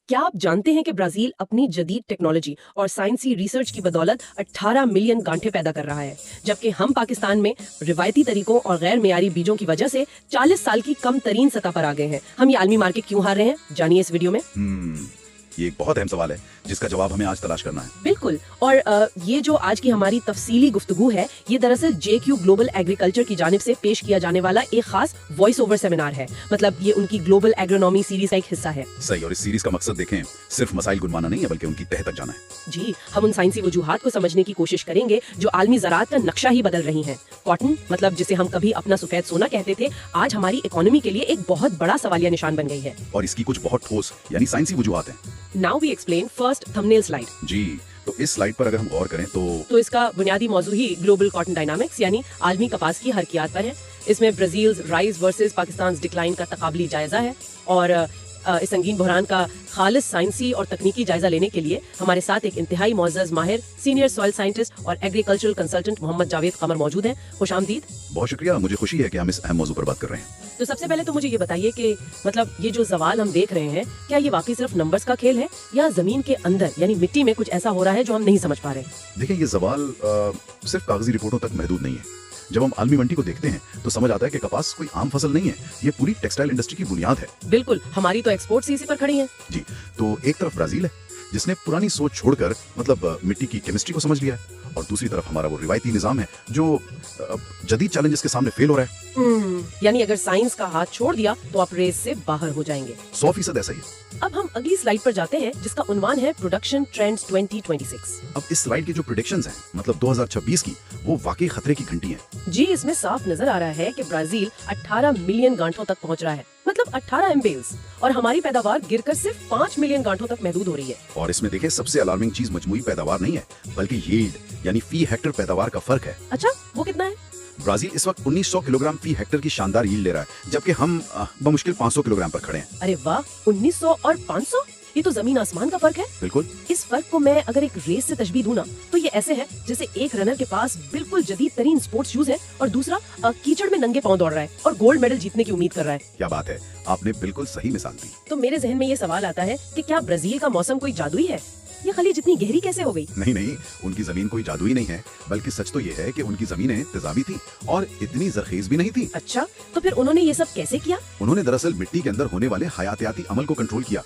क्या आप जानते हैं कि ब्राजील अपनी जदीद टेक्नोलॉजी और साइंसी रिसर्च की बदौलत 18 मिलियन गांठे पैदा कर रहा है, जबकि हम पाकिस्तान में रिवायती तरीकों और गैर मेयारी बीजों की वजह से 40 साल की कम तरीन सतह पर आ गए हैं। हम ये आलमी मार्केट क्यों हार रहे हैं, जानिए इस वीडियो में। ये एक बहुत अहम सवाल है जिसका जवाब हमें आज तलाश करना है। बिल्कुल। और ये जो आज की हमारी तफसीली गुफ्तगू है, ये दरअसल JQ ग्लोबल एग्रीकल्चर की जानिब से पेश किया जाने वाला एक खास वॉइस ओवर सेमिनार है। मतलब ये उनकी ग्लोबल एग्रोनॉमी सीरीज का एक हिस्सा है। सही, और इस सीरीज का मकसद देखें सिर्फ मसाइल गुनवाना नहीं है बल्कि उनकी तह तक जाना है। जी, हम उन साइंसी वजूहात को समझने की कोशिश करेंगे जो आलमी ज़राअत का नक्शा ही बदल रही हैं। कॉटन, मतलब जिसे हम कभी अपना सफेद सोना कहते थे, आज हमारी इकोनॉमी के लिए एक बहुत बड़ा सवालिया निशान बन गई है। और इसकी कुछ बहुत ठोस यानी साइंसी वजूहात हैं। Now we explain first thumbnail slide. जी, तो इस स्लाइड पर अगर हम गौर करें तो इसका बुनियादी मौजू ही ग्लोबल कॉटन डायनामिक्स यानी आलमी कपास की हरकियात पर है। इसमें Brazil rise versus Pakistan decline का तकाबली जायजा है और इस संगीन बहरान का खालिस साइंसी और तकनीकी जायजा लेने के लिए हमारे साथ एक इंतहाई मुअज़्ज़ज़ माहिर सीनियर सॉइल साइंटिस्ट और एग्रीकल्चरल कंसल्टेंट मोहम्मद जावेद कमर मौजूद हैं। खुशामदीद। बहुत शुक्रिया, मुझे खुशी है कि हम इस अहम मौजू पर बात कर रहे हैं। तो सबसे पहले तो मुझे ये बताइए कि मतलब ये जो सवाल हम देख रहे हैं, क्या ये वाकई सिर्फ नंबर्स का खेल है या जमीन के अंदर यानी मिट्टी में कुछ ऐसा हो रहा है जो हम नहीं समझ पा रहे? देखिए, ये सवाल सिर्फ कागजी रिपोर्टों तक महदूद नहीं है। जब हम आलमी मंडी को देखते हैं तो समझ आता है कि कपास कोई आम फसल नहीं है, ये पूरी टेक्सटाइल इंडस्ट्री की बुनियाद है। बिल्कुल, हमारी तो एक्सपोर्ट्स इसी पर खड़ी हैं। जी, तो एक तरफ ब्राजील है जिसने पुरानी सोच छोड़कर मतलब मिट्टी की केमिस्ट्री को समझ लिया है, और दूसरी तरफ हमारा वो रिवायती निजाम है जो जदीद चैलेंजेस के सामने फेल हो रहा है। यानी अगर साइंस का हाथ छोड़ दिया तो आप रेस से बाहर हो जाएंगे। 100% ऐसा ही है। अब हम अगली स्लाइड पर जाते हैं जिसका उन्वान है प्रोडक्शन ट्रेंड्स 2026। अब इस स्लाइड की जो प्रेडिक्शंस हैं मतलब 2026 की, वो वाकई खतरे की घंटी हैं। जी, इसमें साफ नजर आ रहा है कि ब्राजील 18 मिलियन गांठों तक पहुंच रहा है, मतलब 18 एमबेल्स, और हमारी पैदावार गिरकर सिर्फ 5 मिलियन गांठों तक महदूद हो रही है। और इसमें देखिए, सबसे अलार्मिंग चीज मजमूई पैदावार नहीं है बल्कि यील्ड यानी फी हेक्टर पैदावार का फर्क है। अच्छा, वो कितना है? ब्राजील इस वक्त 1900 किलोग्राम फी हेक्टर की शानदार यील्ड ले रहा है, जबकि हम बमुश्किल 500 किलोग्राम पर खड़े हैं। अरे वाह, 1900 और 500, ये तो जमीन आसमान का फर्क है। बिल्कुल। इस फर्क को मैं अगर एक रेस से तशबीह दूं ना, तो ये ऐसे है जैसे एक रनर के पास बिल्कुल जदीद तरीन स्पोर्ट्स शूज है और दूसरा कीचड़ में नंगे पांव दौड़ रहा है और गोल्ड मेडल जीतने की उम्मीद कर रहा है। क्या बात है, आपने बिल्कुल सही मिसाल दी। तो मेरे जहन में ये सवाल आता है कि क्या ब्राजील का मौसम कोई जादुई है? ये खली जितनी गहरी कैसे हो गई? नहीं, उनकी जमीन कोई जादुई नहीं है, बल्कि सच तो ये है कि उनकी जमीनें तेजाबी थी और इतनी जरखेज भी नहीं थी। अच्छा, तो फिर उन्होंने ये सब कैसे किया? उन्होंने दरअसल मिट्टी के अंदर होने वाले हयातियाती अमल को कंट्रोल किया,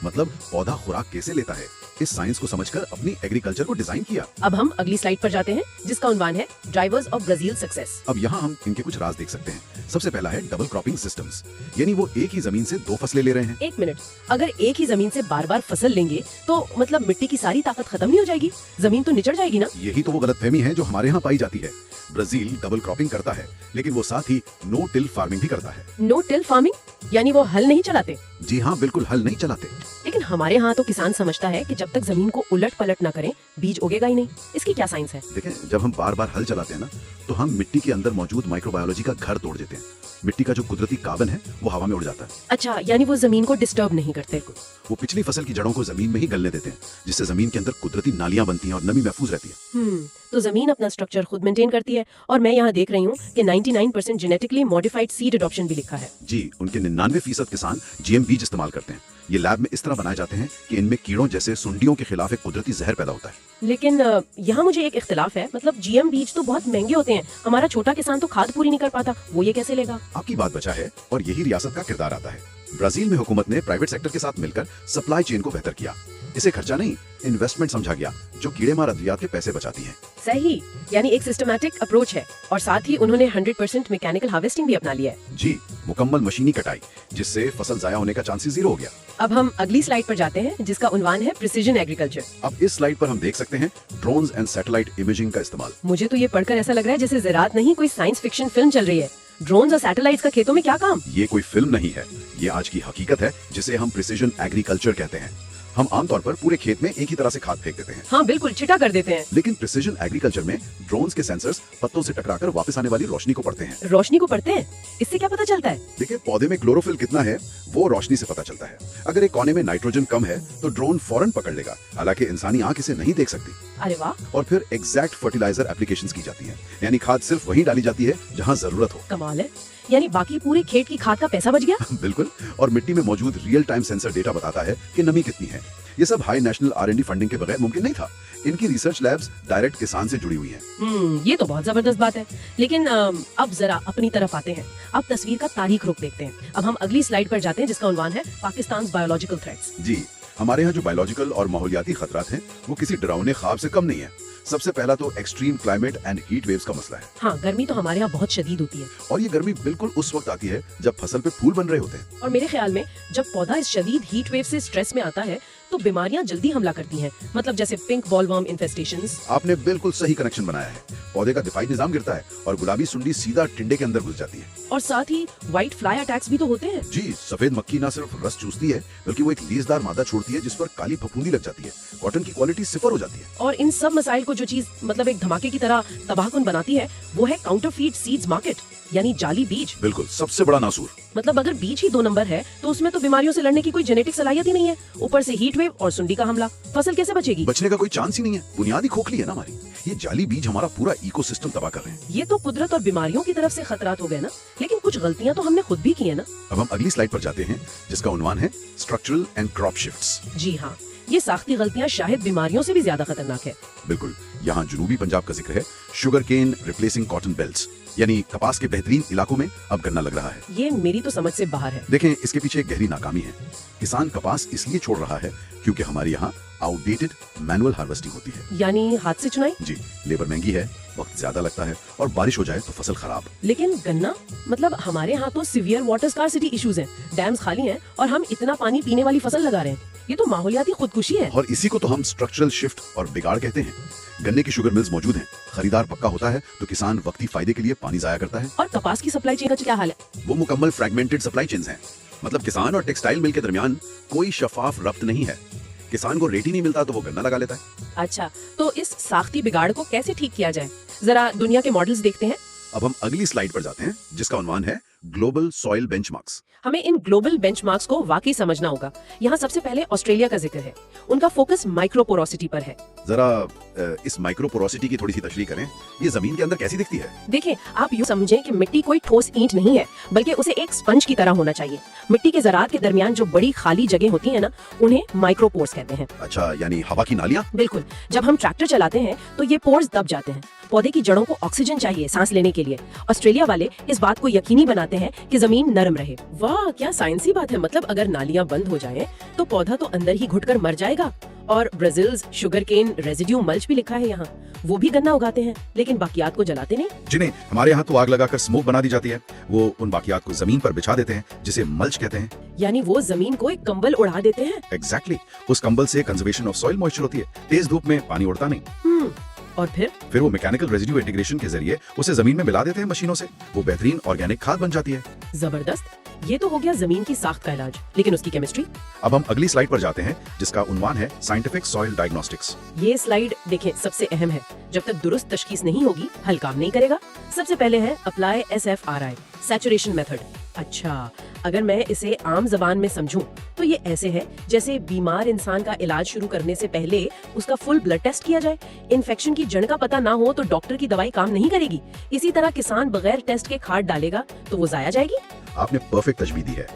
मतलब पौधा खुराक कैसे लेता है, इस साइंस को समझकर अपनी एग्रीकल्चर को डिजाइन किया। अब हम अगली स्लाइड पर जाते हैं जिसका उन्वान है ड्राइवर्स ऑफ ब्राजील सक्सेस। अब यहाँ हम इनके कुछ राज देख सकते हैं। सबसे पहला है डबल क्रॉपिंग सिस्टम्स, यानी वो एक ही जमीन से 2 फसलें ले रहे हैं। एक मिनट, अगर एक ही जमीन से बार बार फसल लेंगे तो मतलब मिट्टी की सारी ताकत खत्म नहीं हो जाएगी? जमीन तो निचड़ जाएगी ना? यही तो वो गलतफहमी है जो हमारे यहाँ पाई जाती है। ब्राजील डबल क्रॉपिंग करता है, लेकिन वो साथ ही नो टिल फार्मिंग भी करता है। नो टिल फार्मिंग यानी वो हल नहीं चलाते? जी हाँ, बिल्कुल हल नहीं चलाते। लेकिन हमारे यहाँ तो किसान समझता है कि जब तक जमीन को उलट पलट ना करें बीज उगेगा ही नहीं। इसकी क्या साइंस है? देखें, जब हम बार बार हल चलाते हैं ना, तो हम मिट्टी के अंदर मौजूद माइक्रोबायोलॉजी का घर तोड़ देते हैं। मिट्टी का जो कुदरती कार्बन है वो हवा में उड़ जाता है। अच्छा, यानी वो जमीन को डिस्टर्ब नहीं करते? वो पिछली फसल की जड़ों को जमीन में ही गलने देते हैं, जिससे जमीन के अंदर कुदरती नालियां बनती हैं और नमी महफूज रहती है। तो जमीन अपना स्ट्रक्चर खुद मेंटेन करती है। और मैं यहाँ देख रही हूँ कि 99% जेनेटिकली मॉडिफाइड सीड अडॉप्शन भी लिखा है। जी, उनके 99% किसान GM बीज इस्तेमाल करते हैं। ये लैब में इस तरह बनाए जाते हैं कि इनमें कीड़ों जैसे सुंडियों के खिलाफ एक कुदरती जहर पैदा होता है। लेकिन यहाँ मुझे एक इख्तिलाफ है, मतलब GM बीज तो बहुत महंगे होते हैं, हमारा छोटा किसान तो खाद पूरी नहीं कर पाता, वो ये कैसे लेगा? आपकी बात बचा है, और यही रियासत का किरदार आता है। ब्राजील में हुकूमत ने प्राइवेट सेक्टर के साथ मिलकर सप्लाई चेन को बेहतर किया। इसे खर्चा नहीं, इन्वेस्टमेंट समझा गया, जो कीड़े मार अद्वियात के पैसे बचाती है। सही, यानी एक सिस्टमैटिक अप्रोच है, और साथ ही उन्होंने 100% मैकेनिकल हार्वेस्टिंग भी अपना लिया है। जी, मुकम्मल मशीनी कटाई, जिससे फसल जाया होने का चांसेस 0 हो गया। अब हम अगली स्लाइड पर जाते हैं जिसका उन्वान है प्रिसीजन एग्रीकल्चर। अब इस स्लाइड पर हम देख सकते हैं ड्रोन्स एंड सैटेलाइट इमेजिंग का इस्तेमाल। मुझे तो ये पढ़कर ऐसा लग रहा है जैसे ज़राअत नहीं कोई साइंस फिक्शन फिल्म चल रही है। ड्रोन्स और सैटेलाइट्स का खेतों में क्या काम? ये कोई फिल्म नहीं है, ये आज की हकीकत है जिसे हम प्रिसीजन एग्रीकल्चर कहते हैं। हम आमतौर पर पूरे खेत में एक ही तरह से खाद फेंक देते हैं। हाँ बिल्कुल, छिटा कर देते हैं। लेकिन प्रिसीजन एग्रीकल्चर में ड्रोन्स के सेंसर्स पत्तों से टकराकर वापस आने वाली रोशनी को पढ़ते हैं। रोशनी को पढ़ते हैं? इससे क्या पता चलता है? देखिए, पौधे में क्लोरोफिल कितना है वो रोशनी से पता चलता है। अगर एक कोने में नाइट्रोजन कम है तो ड्रोन फौरन पकड़ लेगा, हालांकि इंसानी आंख इसे नहीं देख सकती। अरे वाह। और फिर एग्जैक्ट फर्टिलाइजर एप्लीकेशंस की जाती है, यानी खाद सिर्फ वहीं डाली जाती है जहां जरूरत हो। कमाल है। यानी बाकी पूरे खेत की खाद का पैसा बच गया। बिल्कुल, और मिट्टी में मौजूद रियल टाइम सेंसर डेटा बताता है कि नमी कितनी है। ये सब हाई नेशनल R&D फंडिंग के बगैर मुमकिन नहीं था। इनकी रिसर्च लैब्स डायरेक्ट किसान से जुड़ी हुई हैं। ये तो बहुत जबरदस्त बात है। लेकिन अब जरा अपनी तरफ आते हैं। अब तस्वीर का तारीख रुख देखते हैं। अब हम अगली स्लाइड पर जाते हैं जिसका उन्वान है पाकिस्तान बायोलॉजिकल थ्रेट्स। जी, हमारे यहाँ जो बायोलॉजिकल और माहौलियाती खतरात हैं वो किसी डरावने ख्वाब से कम नहीं है। सबसे पहला तो extreme climate and heat waves का मसला है। हाँ, गर्मी तो हमारे यहाँ बहुत शदीद होती है। और ये गर्मी बिल्कुल उस वक्त आती है जब फसल पे फूल बन रहे होते हैं। और मेरे ख्याल में जब पौधा इस शदीद हीट वेव से स्ट्रेस में आता है तो बीमारियां जल्दी हमला करती हैं। मतलब जैसे पिंक बॉलवर्म इन्फेस्टेशंस। आपने बिल्कुल सही कनेक्शन बनाया है। पौधे का दिफाई निजाम गिरता है और गुलाबी सुंडी सीधा टिंडे के अंदर घुस जाती है। और साथ ही व्हाइट फ्लाई अटैक्स भी तो होते हैं। जी, सफेद मक्खी न सिर्फ रस चूसती है बल्कि वो एक लीसदार मादा छोड़ती है जिस पर काली फफूंदी लग जाती है। कॉटन की क्वालिटी सिफर हो जाती है। और इन सब मसाइल को जो चीज मतलब एक धमाके की तरह तबाहकुन बनाती है वो है काउंटरफीट सीड्स मार्केट, यानी जाली बीज। बिल्कुल, सबसे बड़ा नासूर। मतलब अगर बीज ही 2 नंबर है तो उसमें तो बीमारियों से लड़ने की कोई जेनेटिक सलाहियत ही नहीं है। ऊपर से हीट वेव और सुंडी का हमला, फसल कैसे बचेगी? बचने का कोई चांस ही नहीं है। बुनियादी खोखली है ना हमारी। ये जाली बीज हमारा पूरा इकोसिस्टम तबाह कर रहे हैं। ये तो कुदरत और बीमारियों की तरफ से खतरात हो गए ना। लेकिन कुछ गलतियां तो हमने खुद भी की है ना। अब हम अगली स्लाइड पर जाते हैं जिसका उन्वान है स्ट्रक्चरल एंड क्रॉप शिफ्ट्स। जी हाँ, ये साख्ती गलतियां शायद बीमारियों से भी ज्यादा खतरनाक है। बिल्कुल, यहाँ जनूबी पंजाब का जिक्र है। Sugarcane replacing cotton belts, यानी कपास के बेहतरीन इलाकों में अब गन्ना लग रहा है। ये मेरी तो समझ से बाहर है। देखें, इसके पीछे एक गहरी नाकामी है। किसान कपास इसलिए छोड़ रहा है क्योंकि हमारे यहाँ आउटडेटेड मैनुअल हार्वेस्टिंग होती है। यानी हाथ से चुनाई। जी, लेबर महंगी है, वक्त ज्यादा लगता है और बारिश हो जाए तो फसल खराब। लेकिन गन्ना मतलब हमारे यहाँ तो सीवियर वाटर स्कार्सिटी इश्यूज हैं। डैम्स खाली हैं और हम इतना पानी पीने वाली फसल लगा रहे हैं। ये तो माहौलियाती खुदकुशी है। और इसी को तो हम स्ट्रक्चरल शिफ्ट और बिगाड़ कहते हैं। गन्ने की शुगर मिल्स मौजूद हैं, खरीदार पक्का होता है तो किसान वक्ती फायदे के लिए पानी जाया करता है। और कपास की सप्लाई चेन का क्या हाल है? वो मुकम्मल फ्रैगमेंटेड सप्लाई चेन्स हैं। मतलब किसान और टेक्सटाइल मिल के दरमियान कोई शफाफ रब्त नहीं है। किसान को रेट ही नहीं मिलता तो वो गन्ना लगा लेता है। अच्छा, तो इस साख्ती बिगाड़ को कैसे ठीक किया जाए? जरा दुनिया के मॉडल्स देखते हैं। अब हम अगली स्लाइड पर जाते हैं जिसका उन्वान है ग्लोबल सॉइल बेंचमार्क्स। हमें इन ग्लोबल बेंचमार्क्स को वाकई समझना होगा। यहाँ सबसे पहले ऑस्ट्रेलिया का जिक्र है। उनका फोकस माइक्रोपोरोसिटी पर है। जरा इस माइक्रोपोरोसिटी की थोड़ी सी तशरीह करें। ये जमीन के अंदर कैसी दिखती है? देखिए, आप यूँ समझें कि मिट्टी कोई ठोस ईंट नहीं है बल्कि उसे एक स्पंज की तरह होना चाहिए। मिट्टी के ज़रात के दरमियान जो बड़ी खाली जगह होती है ना, उन्हें माइक्रोपोर्स कहते हैं। अच्छा, यानी हवा की नालियाँ? बिल्कुल, जब हम ट्रैक्टर चलाते हैं तो ये पोर्स दब जाते हैं। पौधे की जड़ों को ऑक्सीजन चाहिए सांस लेने के लिए। ऑस्ट्रेलिया वाले इस बात को यकीनी बनाते हैं कि जमीन नरम रहे। वाह, क्या साइंसी बात है। मतलब अगर नालियां बंद हो जाएं तो पौधा तो अंदर ही घुटकर मर जाएगा। और ब्राजील्स शुगर केन रेजिड्यू मल्च भी लिखा है यहाँ। वो भी गन्ना उगाते हैं लेकिन बाकियात को जलाते नहीं। जिन्हें हमारे यहाँ तो आग लगाकर स्मोक बना दी जाती है। वो उन बाकियात को जमीन पर बिछा देते हैं जिसे मल्च कहते हैं। यानी वो जमीन को एक कंबल उड़ा देते हैं। एग्जैक्टली, उस कंबल से कंजर्वेशन ऑफ सॉइल मॉइस्चर होती है। तेज धूप में पानी उड़ता नहीं। और फिर वो मैकेनिकल रेजिड्यू इंटीग्रेशन के जरिए उसे जमीन में मिला देते हैं मशीनों से। वो बेहतरीन ऑर्गेनिक खाद बन जाती है। जबरदस्त, ये तो हो गया जमीन की साख्त का इलाज। लेकिन उसकी केमिस्ट्री? अब हम अगली स्लाइड पर जाते हैं जिसका उन्वान है साइंटिफिक सॉइल डायग्नोस्टिक्स। ये स्लाइड देखें, सबसे अहम है। जब तक दुरुस्त तशखीस नहीं होगी हल काम नहीं करेगा। सबसे पहले है अप्लाई SFRI, सैचुरेशन मेथड। अच्छा, अगर मैं इसे आम जबान में समझूं तो ये ऐसे है जैसे बीमार इंसान का इलाज शुरू करने से पहले उसका फुल ब्लड टेस्ट किया जाए। इन्फेक्शन की जड़ का पता ना हो तो डॉक्टर की दवाई काम नहीं करेगी। इसी तरह किसान बगैर टेस्ट के खाद डालेगा तो वो जाया जाएगी। आपने परफेक्ट तशबीह दी है।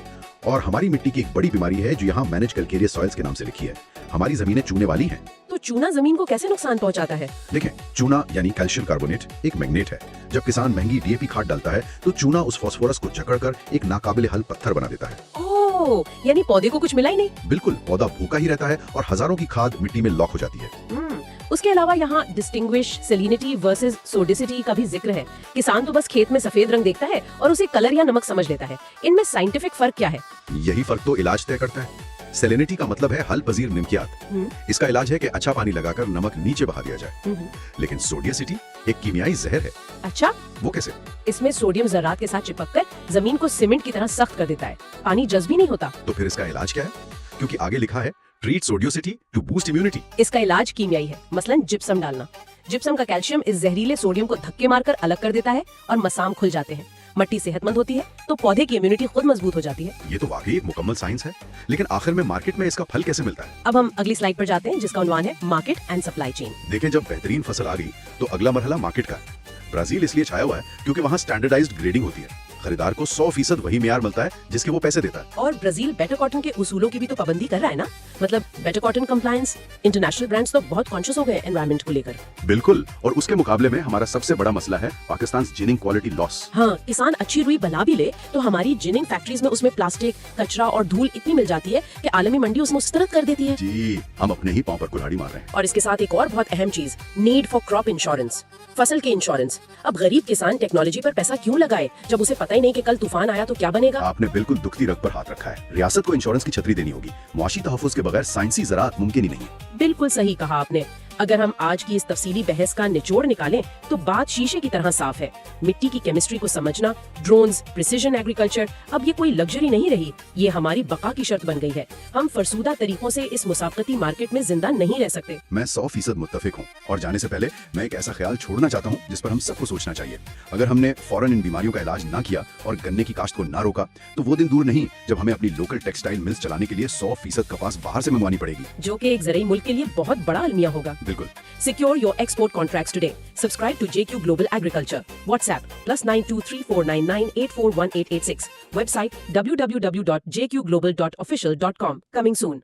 और हमारी मिट्टी की एक बड़ी बीमारी है जो यहाँ मैनेज कैलकेरियस सॉइल्स के नाम से लिखी है। हमारी जमीनें चूने वाली हैं। तो चूना जमीन को कैसे नुकसान पहुँचाता है? देखें, चूना यानी कैल्शियम कार्बोनेट एक मैग्नेट है। जब किसान महंगी DAP खाद डालता है तो चूना उस फास्फोरस को जकड़कर एक नाकाबिले हल पत्थर बना देता है। ओह, यानी पौधे को कुछ मिला ही नहीं। बिल्कुल, पौधा भूखा ही रहता है और हजारों की खाद मिट्टी में लॉक हो जाती है। उसके अलावा यहाँ डिस्टिंग्विश सैलिनिटी वर्सेस सोडिसिटी का भी जिक्र है। किसान तो बस खेत में सफेद रंग देखता है और उसे कलर या नमक समझ लेता है। इनमें साइंटिफिक फर्क क्या है? यही फर्क तो इलाज तय करता है। सैलिनिटी का मतलब है हल पजीर निमकियात। इसका इलाज है कि अच्छा पानी लगाकर नमक नीचे बहा दिया जाए। लेकिन सोडियसिटी एक कीमियाई जहर है। अच्छा, वो कैसे? इसमें सोडियम जर्रात के साथ चिपककर जमीन को सीमेंट की तरह सख्त कर देता है। पानी जज्ब ही नहीं होता। तो फिर इसका इलाज क्या है? क्योंकि आगे लिखा है ट्रीट सोडियोसिटी टू बूस्ट इम्यूनिटी। इसका इलाज कीमियाई है, मसलन जिप्सम डालना। जिप्सम का कैल्शियम इस जहरीले सोडियम को धक्के मारकर अलग कर देता है और मसाम खुल जाते हैं। मट्टी सेहतमंद होती है तो पौधे की इम्यूनिटी खुद मजबूत हो जाती है। ये तो वाकई एक मुकम्मल साइंस है। लेकिन आखिर में मार्केट में इसका फल कैसे मिलता है? अब हम अगली स्लाइड पर जाते हैं जिसका उन्वान है मार्केट एंड सप्लाई चेन। देखें, जब बेहतरीन फसल आ गई तो अगला मरहला मार्केट का है। ब्राजील इसलिए छाया हुआ है क्योंकि वहाँ स्टैंडर्डाइज्ड ग्रेडिंग होती है। खरीदार को 100% वही मेयार मिलता है जिसके वो पैसे देता है। और ब्राजील बेटर कॉटन के उसूलों की भी तो पाबंदी कर रहा है ना, मतलब better cotton compliance. International brands तो बहुत कॉन्शियस हो गए एनवायरनमेंट को लेकर। बिल्कुल, और उसके मुकाबले में हमारा सबसे बड़ा मसला है पाकिस्तान जिनिंग क्वालिटी लॉस। हाँ, किसान अच्छी रुई बना भी ले तो हमारी जिनिंग फैक्ट्रीज में उसमें प्लास्टिक, कचरा और धूल इतनी मिल जाती है कि आलमी मंडी उसमें मुस्तरद कर देती है। जी, हम अपने ही पांव पर कुल्हाड़ी मार रहे हैं। और इसके साथ एक और बहुत अहम चीज, नीड फॉर क्रॉप इंश्योरेंस, फसल के इंश्योरेंस। अब गरीब किसान टेक्नोलॉजी पर पैसा क्यों लगाए जब उसे पता ही नहीं कि कल तूफान आया तो क्या बनेगा। आपने बिल्कुल दुखती रग पर हाथ रखा है। रियासत को इंश्योरेंस की छतरी देनी होगी। मुआशी तहफ्फुज के बगैर साइंसी ज़राअत मुमकिन ही नहीं है। बिल्कुल सही कहा आपने। अगर हम आज की इस तफसीली बहस का निचोड़ निकालें तो बात शीशे की तरह साफ है। मिट्टी की केमिस्ट्री को समझना, ड्रोन्स, प्रिसीजन एग्रीकल्चर, अब ये कोई लग्जरी नहीं रही, ये हमारी बका की शर्त बन गई है। हम फरसूदा तरीकों से इस मुसाफकती मार्केट में जिंदा नहीं रह सकते। मैं 100% मुत्तफिक हूँ, और जाने से पहले मैं एक ऐसा ख्याल छोड़ना चाहता हूँ जिस पर हम सबको सोचना चाहिए। अगर हमने फौरन इन बीमारियों का इलाज ना किया और गन्ने की काश्त को ना रोका तो वो दिन दूर नहीं जब हमें अपनी लोकल टेक्सटाइल मिल्स चलाने के लिए 100% कपास बाहर से मंगवानी पड़ेगी, जो कि एक ज़रूरी मुल्क के लिए बहुत बड़ा अलमिया होगा। बिल्कुल। Secure your export contracts today. Subscribe to JQ Global Agriculture. WhatsApp +923499841886. Website www.jqglobal.official.com. Coming soon.